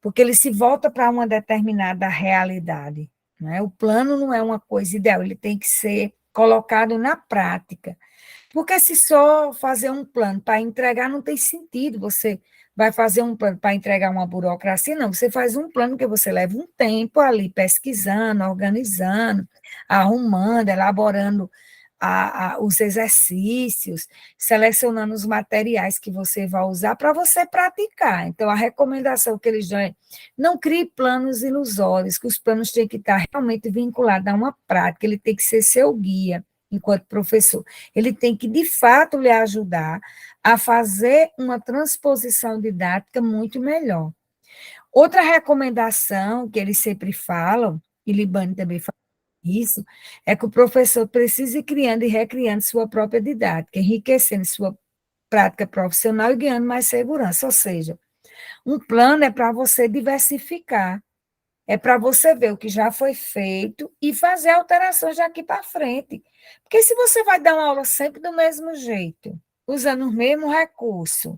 porque ele se volta para uma determinada realidade, né? O plano não é uma coisa ideal, ele tem que ser colocado na prática. Porque se só fazer um plano para entregar não tem sentido, você vai fazer um plano para entregar uma burocracia, não, você faz um plano que você leva um tempo ali pesquisando, organizando, arrumando, elaborando os exercícios, selecionando os materiais que você vai usar para você praticar. Então, a recomendação que eles dão é não crie planos ilusórios, que os planos têm que estar realmente vinculados a uma prática, ele tem que ser seu guia enquanto professor. Ele tem que, de fato, lhe ajudar a fazer uma transposição didática muito melhor. Outra recomendação que eles sempre falam, e Libane também fala isso, é que o professor precisa ir criando e recriando sua própria didática, enriquecendo sua prática profissional e ganhando mais segurança. Ou seja, um plano é para você diversificar, é para você ver o que já foi feito e fazer alterações daqui para frente. Porque se você vai dar uma aula sempre do mesmo jeito, usando o mesmo recurso,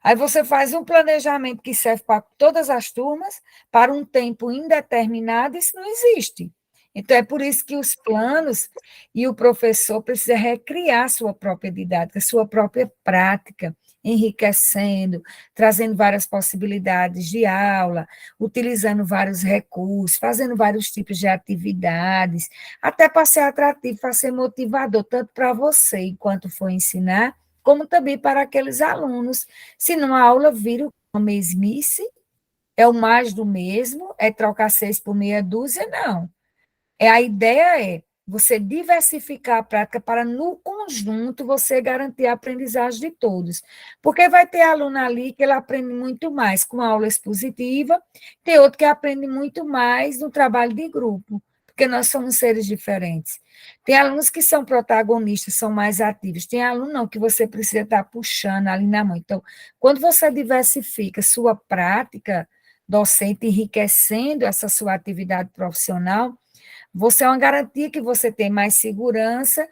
aí você faz um planejamento que serve para todas as turmas, para um tempo indeterminado, isso não existe. Então, é por isso que os planos e o professor precisa recriar sua própria didática, sua própria prática, enriquecendo, trazendo várias possibilidades de aula, utilizando vários recursos, fazendo vários tipos de atividades, até para ser atrativo, para ser motivador, tanto para você, enquanto for ensinar, como também para aqueles alunos. Senão a aula vira uma mesmice, é o mais do mesmo, é trocar 6 por meia dúzia, não. A ideia é você diversificar a prática para, no conjunto, você garantir a aprendizagem de todos. Porque vai ter aluno ali que ele aprende muito mais com a aula expositiva, tem outro que aprende muito mais no trabalho de grupo, porque nós somos seres diferentes. Tem alunos que são protagonistas, são mais ativos, tem aluno não, que você precisa estar puxando ali na mão. Então, quando você diversifica sua prática docente, enriquecendo essa sua atividade profissional, você é uma garantia que você tem mais segurança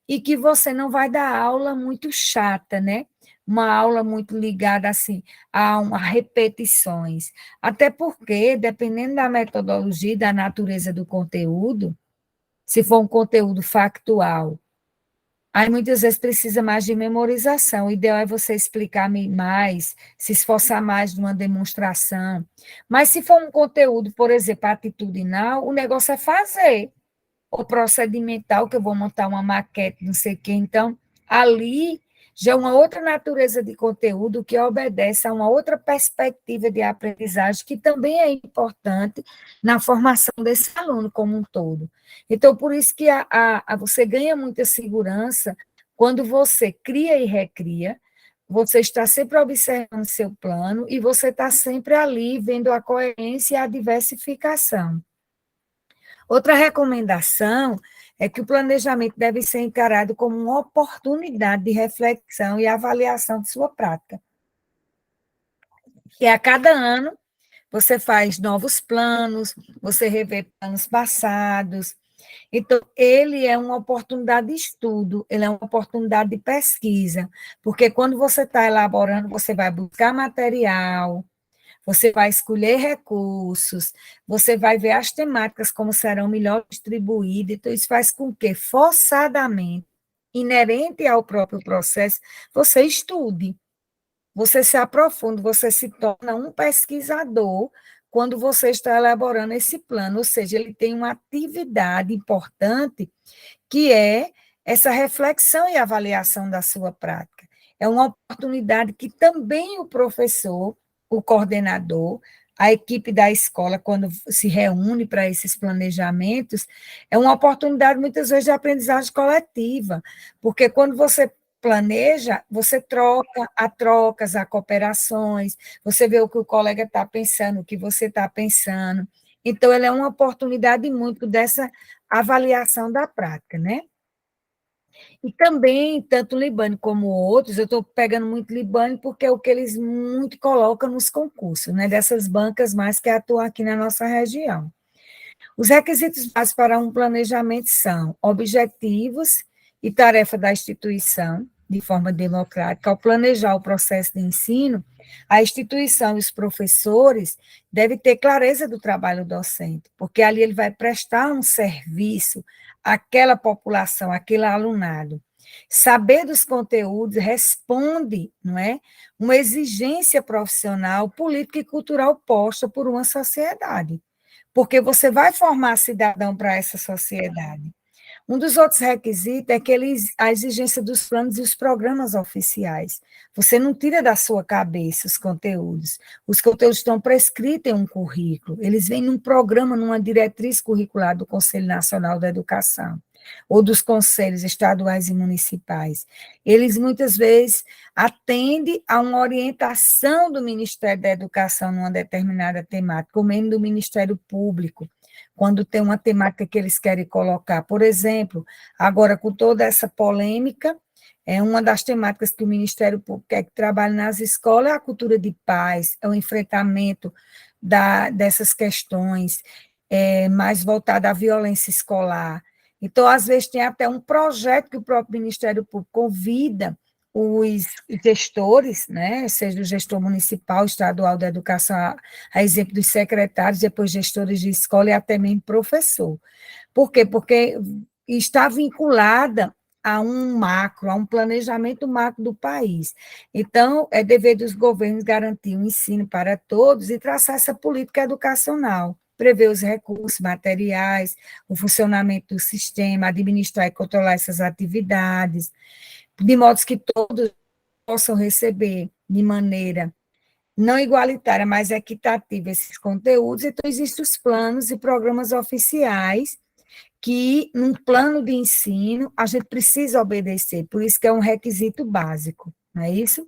e que você não vai dar aula muito chata, né? Uma aula muito ligada assim a repetições. Até porque, dependendo da metodologia e da natureza do conteúdo, se for um conteúdo factual, aí muitas vezes precisa mais de memorização. O ideal é você explicar mais, se esforçar mais numa demonstração. Mas se for um conteúdo, por exemplo, atitudinal, o negócio é fazer ou procedimental, que eu vou montar uma maquete, não sei o quê. Então, ali já é uma outra natureza de conteúdo que obedece a uma outra perspectiva de aprendizagem, que também é importante na formação desse aluno como um todo. Então, por isso que você ganha muita segurança quando você cria e recria, você está sempre observando seu plano e você está sempre ali vendo a coerência e a diversificação. Outra recomendação é que o planejamento deve ser encarado como uma oportunidade de reflexão e avaliação de sua prática. E a cada ano você faz novos planos, você revê planos passados. Então, ele é uma oportunidade de estudo, ele é uma oportunidade de pesquisa, porque quando você está elaborando, você vai buscar material, você vai escolher recursos, você vai ver as temáticas como serão melhor distribuídas, então isso faz com que, forçadamente, inerente ao próprio processo, você estude, você se aprofunda, você se torna um pesquisador quando você está elaborando esse plano, ou seja, ele tem uma atividade importante que é essa reflexão e avaliação da sua prática. É uma oportunidade que também o professor, o coordenador, a equipe da escola, quando se reúne para esses planejamentos, é uma oportunidade, muitas vezes, de aprendizagem coletiva, porque quando você planeja, você troca, há trocas, há cooperações, você vê o que o colega está pensando, o que você está pensando. Então, ela é uma oportunidade muito dessa avaliação da prática, né? E também, tanto o Libane como outros, eu estou pegando muito Libane porque é o que eles muito colocam nos concursos, né, dessas bancas mais que atuam aqui na nossa região. Os requisitos básicos para um planejamento são objetivos e tarefa da instituição, de forma democrática. Ao planejar o processo de ensino, a instituição e os professores devem ter clareza do trabalho docente, porque ali ele vai prestar um serviço àquela população, àquele alunado. Saber dos conteúdos responde, não é, uma exigência profissional, política e cultural posta por uma sociedade, porque você vai formar cidadão para essa sociedade. Um dos outros requisitos é que a exigência dos planos e os programas oficiais. Você não tira da sua cabeça os conteúdos. Os conteúdos estão prescritos em um currículo. Eles vêm num programa, numa diretriz curricular do Conselho Nacional da Educação ou dos conselhos estaduais e municipais. Eles, muitas vezes, atendem a uma orientação do Ministério da Educação numa determinada temática, ou mesmo do Ministério Público, quando tem uma temática que eles querem colocar. Por exemplo, agora, com toda essa polêmica, uma das temáticas que o Ministério Público quer que trabalhe nas escolas é a cultura de paz, é o enfrentamento dessas questões, mais voltada à violência escolar. Então, às vezes, tem até um projeto que o próprio Ministério Público convida os gestores, né, seja o gestor municipal, estadual da educação, a exemplo dos secretários, depois gestores de escola e até mesmo professor. Por quê? Porque está vinculada a um macro, a um planejamento macro do país. Então, é dever dos governos garantir o ensino para todos e traçar essa política educacional, prever os recursos materiais, o funcionamento do sistema, administrar e controlar essas atividades, de modo que todos possam receber de maneira não igualitária, mas equitativa esses conteúdos. Então, existem os planos e programas oficiais que, num plano de ensino, a gente precisa obedecer, por isso que é um requisito básico, não é isso?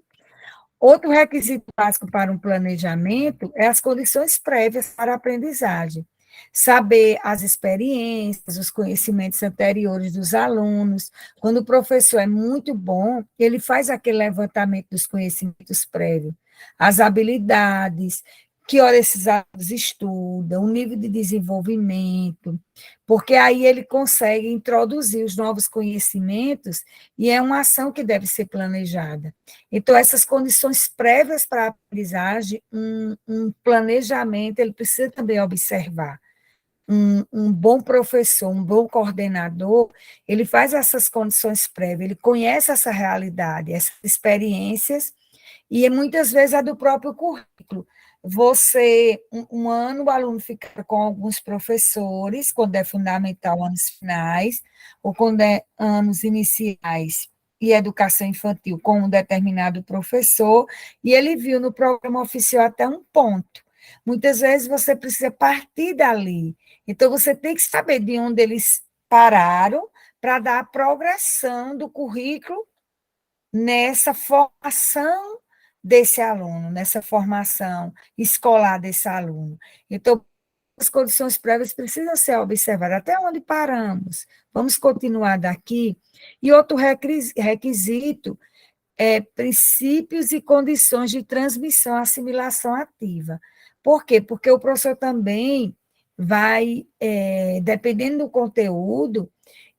Outro requisito básico para um planejamento é as condições prévias para a aprendizagem. Saber as experiências, os conhecimentos anteriores dos alunos. Quando o professor é muito bom, ele faz aquele levantamento dos conhecimentos prévios, as habilidades, que hora esses alunos estudam, o nível de desenvolvimento, porque aí ele consegue introduzir os novos conhecimentos e é uma ação que deve ser planejada. Então, essas condições prévias para a aprendizagem, um planejamento, ele precisa também observar. Um bom professor, um bom coordenador, ele faz essas condições prévias, ele conhece essa realidade, essas experiências, e muitas vezes é do próprio currículo. Você, um ano, o aluno fica com alguns professores, quando é fundamental, anos finais, ou quando é anos iniciais e educação infantil, com um determinado professor, e ele viu no programa oficial até um ponto. Muitas vezes você precisa partir dali. Então, você tem que saber de onde eles pararam para dar a progressão do currículo nessa formação desse aluno, nessa formação escolar desse aluno. Então, as condições prévias precisam ser observadas. Até onde paramos? Vamos continuar daqui. E outro requisito é princípios e condições de transmissão, assimilação ativa. Por quê? Porque o professor também vai, dependendo do conteúdo,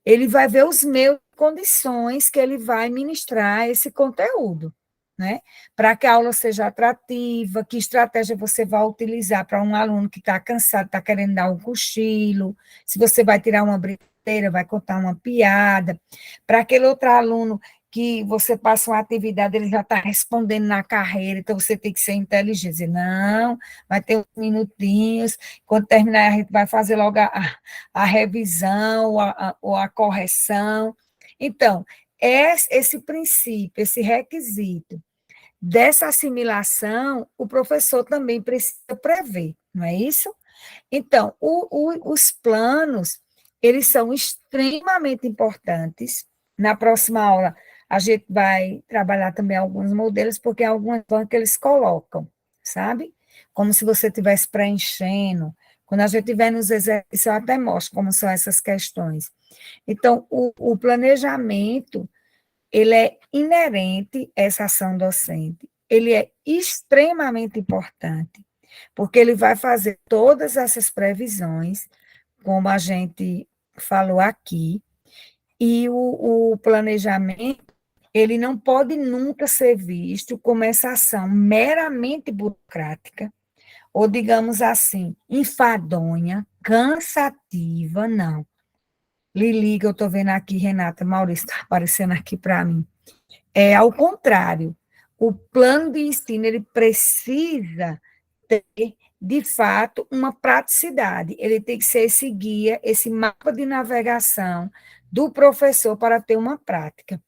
ele vai ver os meios e condições que ele vai ministrar esse conteúdo, né? Para que a aula seja atrativa, que estratégia você vai utilizar para um aluno que está cansado, está querendo dar um cochilo, se você vai tirar uma brincadeira, vai contar uma piada, para aquele outro aluno que você passa uma atividade, ele já está respondendo na carreira, então você tem que ser inteligente, dizer, não, vai ter uns minutinhos, quando terminar a gente vai fazer logo a revisão ou a correção. Então, esse princípio, esse requisito dessa assimilação, o professor também precisa prever, não é isso? Então, os planos, eles são extremamente importantes. Na próxima aula, a gente vai trabalhar também alguns modelos, porque algumas bancas eles colocam, sabe? Como se você estivesse preenchendo Quando a gente tiver nos exercícios, eu até mostro como são essas questões. Então, o planejamento, ele é inerente a essa ação docente. Ele é extremamente importante, porque ele vai fazer todas essas previsões, como a gente falou aqui, e o planejamento, ele não pode nunca ser visto como essa ação meramente burocrática, ou, digamos assim, enfadonha, cansativa, não. Lili, que eu estou vendo aqui, Renata, Maurício, está aparecendo aqui para mim. É ao contrário. O plano de ensino, ele precisa ter, de fato, uma praticidade. Ele tem que ser esse guia, esse mapa de navegação do professor para ter uma prática.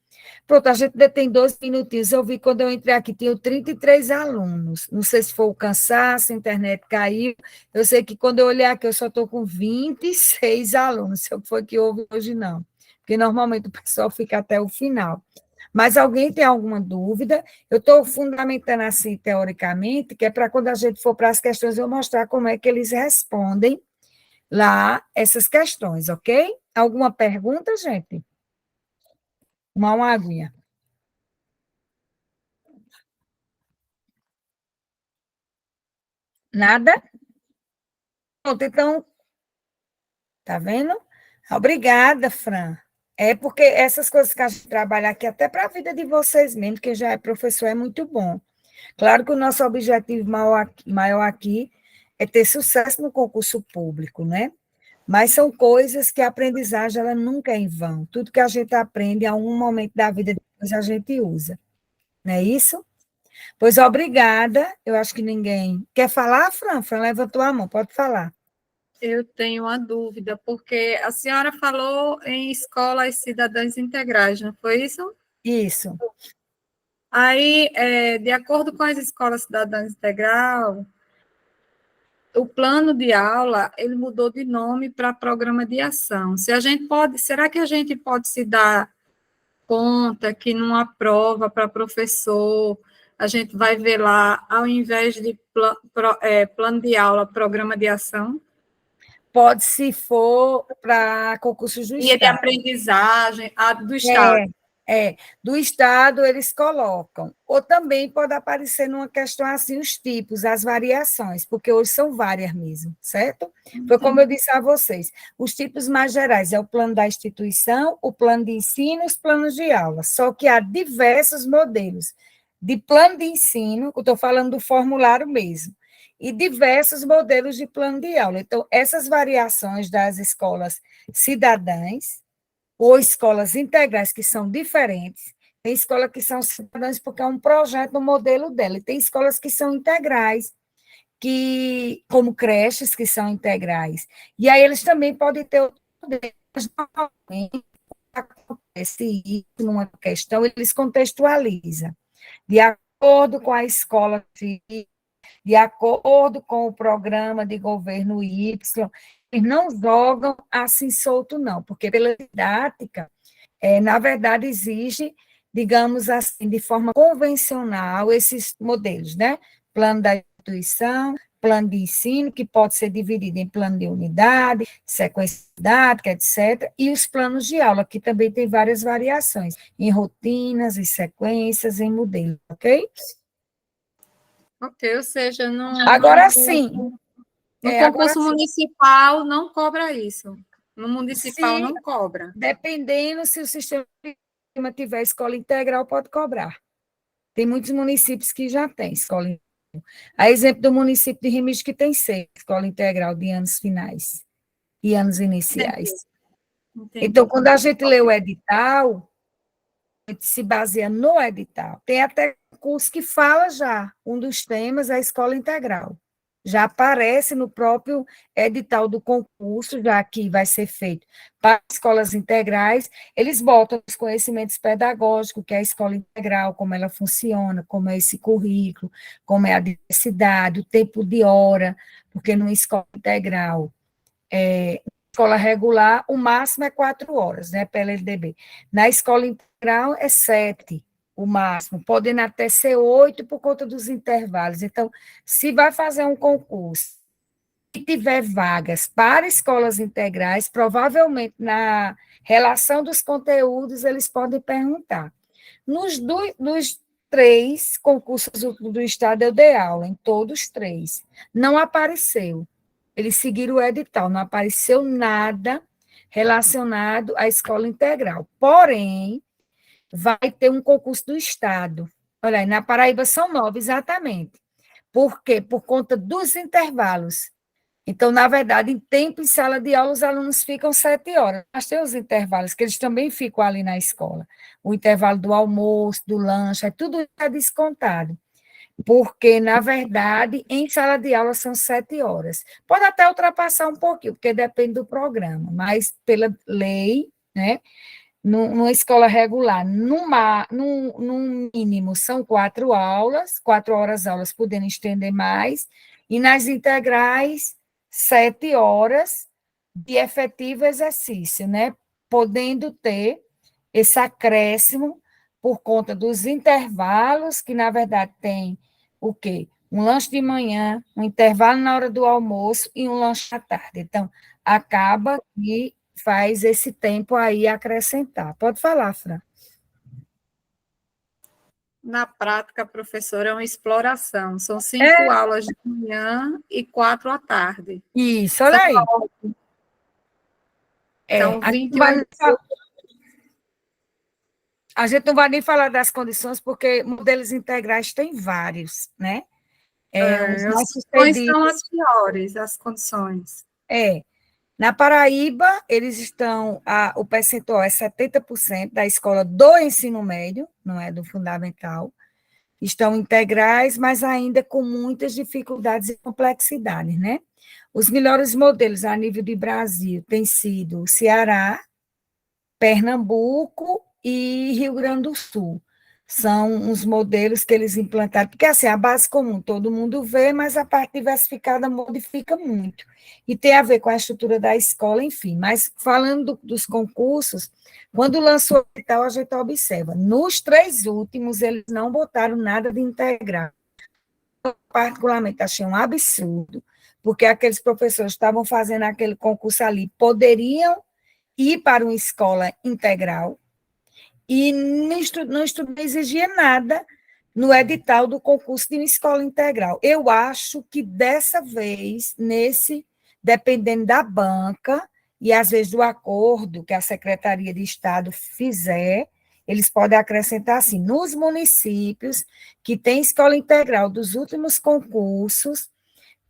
Pronto, a gente ainda tem 2 minutinhos. Eu vi quando eu entrei aqui, tinha 33 alunos. Não sei se foi o cansaço, a internet caiu. Eu sei que quando eu olhei aqui, eu só estou com 26 alunos. Se foi que houve hoje, não. Porque normalmente o pessoal fica até o final. Mas alguém tem alguma dúvida? Eu estou fundamentando assim, teoricamente, que é para quando a gente for para as questões, eu mostrar como é que eles respondem lá essas questões, ok? Alguma pergunta, gente? Uma aguinha. Nada? Pronto, então, tá vendo? Obrigada, Fran. É porque essas coisas que a gente trabalha aqui, até para a vida de vocês mesmo, que já é professor, é muito bom. Claro que o nosso objetivo maior aqui é ter sucesso no concurso público, né? Mas são coisas que a aprendizagem ela nunca é em vão. Tudo que a gente aprende, em algum momento da vida, depois a gente usa. Não é isso? Pois obrigada. Eu acho que ninguém. Quer falar, Fran? Fran levantou a mão, pode falar. Eu tenho uma dúvida, porque a senhora falou em escolas cidadãs integrais, não foi isso? Isso. Aí, de acordo com as escolas cidadãs integral, o plano de aula ele mudou de nome para programa de ação. Se a gente pode, será que a gente pode se dar conta que numa prova para professor a gente vai ver lá, ao invés de plano de aula, programa de ação? Pode, se for para concursos do Guia de Estado. aprendizagem do Estado. É, do Estado eles colocam. Ou também pode aparecer numa questão assim, os tipos, as variações, porque hoje são várias mesmo, certo? Foi como eu disse a vocês, os tipos mais gerais é o plano da instituição, o plano de ensino e os planos de aula, só que há diversos modelos de plano de ensino, eu estou falando do formulário mesmo, e diversos modelos de plano de aula. Então, essas variações das escolas cidadãs, ou escolas integrais que são diferentes. Tem escolas que são cidadãs porque é um projeto no modelo dela, e tem escolas que são integrais, que, como creches que são integrais. E aí eles também podem ter outro modelo. Mas, normalmente, acontece isso numa questão, eles contextualizam. De acordo com a escola, de acordo com o programa de governo Y, eles não jogam assim solto, não, porque pela didática, na verdade, exige, digamos assim, de forma convencional, esses modelos, né? Plano da instituição, plano de ensino, que pode ser dividido em plano de unidade, sequência didática, etc., e os planos de aula, que também tem várias variações, em rotinas, em sequências, em modelos, ok? Ok, ou seja, Agora sim, no agora concurso sim, municipal não cobra isso. No municipal se, não cobra. dependendo se o sistema tiver escola integral, pode cobrar. Tem muitos municípios que já têm escola integral. A exemplo do município de Remígio, que tem 6, escola integral de anos finais e anos iniciais. Entendi, Então, entendi. quando a gente lê o edital, a gente se baseia no edital. Tem até curso que fala já, um dos temas é a escola integral. Já aparece no próprio edital do concurso, já que vai ser feito para escolas integrais, eles botam os conhecimentos pedagógicos, que é a escola integral, como ela funciona, como é esse currículo, como é a diversidade, o tempo de hora, porque numa escola integral, escola regular, o máximo é 4 horas, né, pela LDB. Na escola integral é 7, o máximo, podendo até ser 8 por conta dos intervalos. Então, se vai fazer um concurso tiver vagas para escolas integrais, provavelmente na relação dos conteúdos eles podem perguntar. Nos 3 concursos do Estado eu dei aula, em todos 3. Não apareceu. Eles seguiram o edital, não apareceu nada relacionado à escola integral. Porém, vai ter um concurso do Estado. Olha aí, na Paraíba são 9, exatamente. Por quê? Por conta dos intervalos. Então, na verdade, em tempo em sala de aula, os alunos ficam 7 horas. Mas tem os intervalos, que eles também ficam ali na escola. O intervalo do almoço, do lanche, tudo isso é descontado. Porque, na verdade, em sala de aula são 7 horas. Pode até ultrapassar um pouquinho, porque depende do programa, mas pela lei, né? Numa escola regular, no mínimo, são 4 aulas, 4 horas aulas, podendo estender mais, e nas integrais, 7 horas de efetivo exercício, né? Podendo ter esse acréscimo por conta dos intervalos, que, na verdade, tem o quê? Um lanche de manhã, um intervalo na hora do almoço e um lanche à tarde. Então, acaba que faz esse tempo aí acrescentar. Pode falar, Fran. Na prática, professora, é uma exploração. São 5 aulas de manhã e 4 à tarde. Isso, olha aí. Então, a gente não vai nem falar das condições, porque modelos integrais tem vários, né? Os mais quais sucedidos. são as piores, as condições? Na Paraíba, eles estão, o percentual é 70% da escola do ensino médio, não é do fundamental, estão integrais, mas ainda com muitas dificuldades e complexidades, né? Os melhores modelos a nível de Brasil têm sido Ceará, Pernambuco e Rio Grande do Sul. São os modelos que eles implantaram, porque assim, a base comum todo mundo vê, mas a parte diversificada modifica muito. E tem a ver com a estrutura da escola, enfim. Mas falando dos concursos, quando lançou o edital, a gente observa, nos 3 últimos, eles não botaram nada de integral. Eu, particularmente, achei um absurdo, porque aqueles professores que estavam fazendo aquele concurso ali poderiam ir para uma escola integral, e não exigia nada no edital do concurso de uma escola integral. Eu acho que dessa vez, dependendo da banca, e às vezes do acordo que a Secretaria de Estado fizer, eles podem acrescentar assim, nos municípios que têm escola integral dos últimos concursos,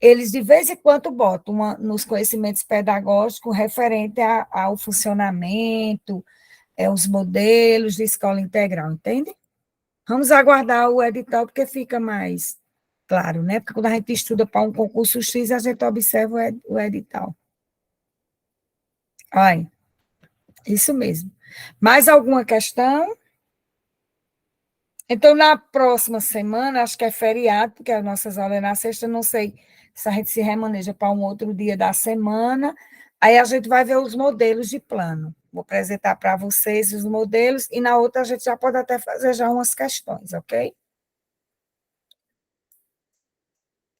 eles de vez em quando botam nos conhecimentos pedagógicos referente ao funcionamento, os modelos de escola integral, entende? Vamos aguardar o edital, porque fica mais claro, né? Porque quando a gente estuda para um concurso X, a gente observa o edital. Olha, isso mesmo. Mais alguma questão? Então, na próxima semana, acho que é feriado, porque as nossas aulas é na sexta, não sei se a gente se remaneja para um outro dia da semana, aí a gente vai ver os modelos de plano. Vou apresentar para vocês os modelos, e na outra a gente já pode até fazer já umas questões, ok?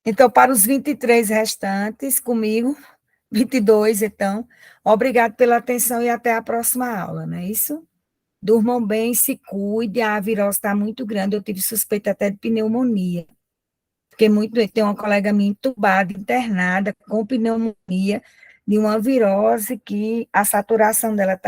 Então, para os 23 restantes, comigo, 22, então, obrigado pela atenção e até a próxima aula, não é isso? Durmam bem, se cuide, a virose está muito grande, eu tive suspeita até de pneumonia. Fiquei muito doente, tem uma colega minha entubada, internada, com pneumonia, de uma virose que a saturação dela está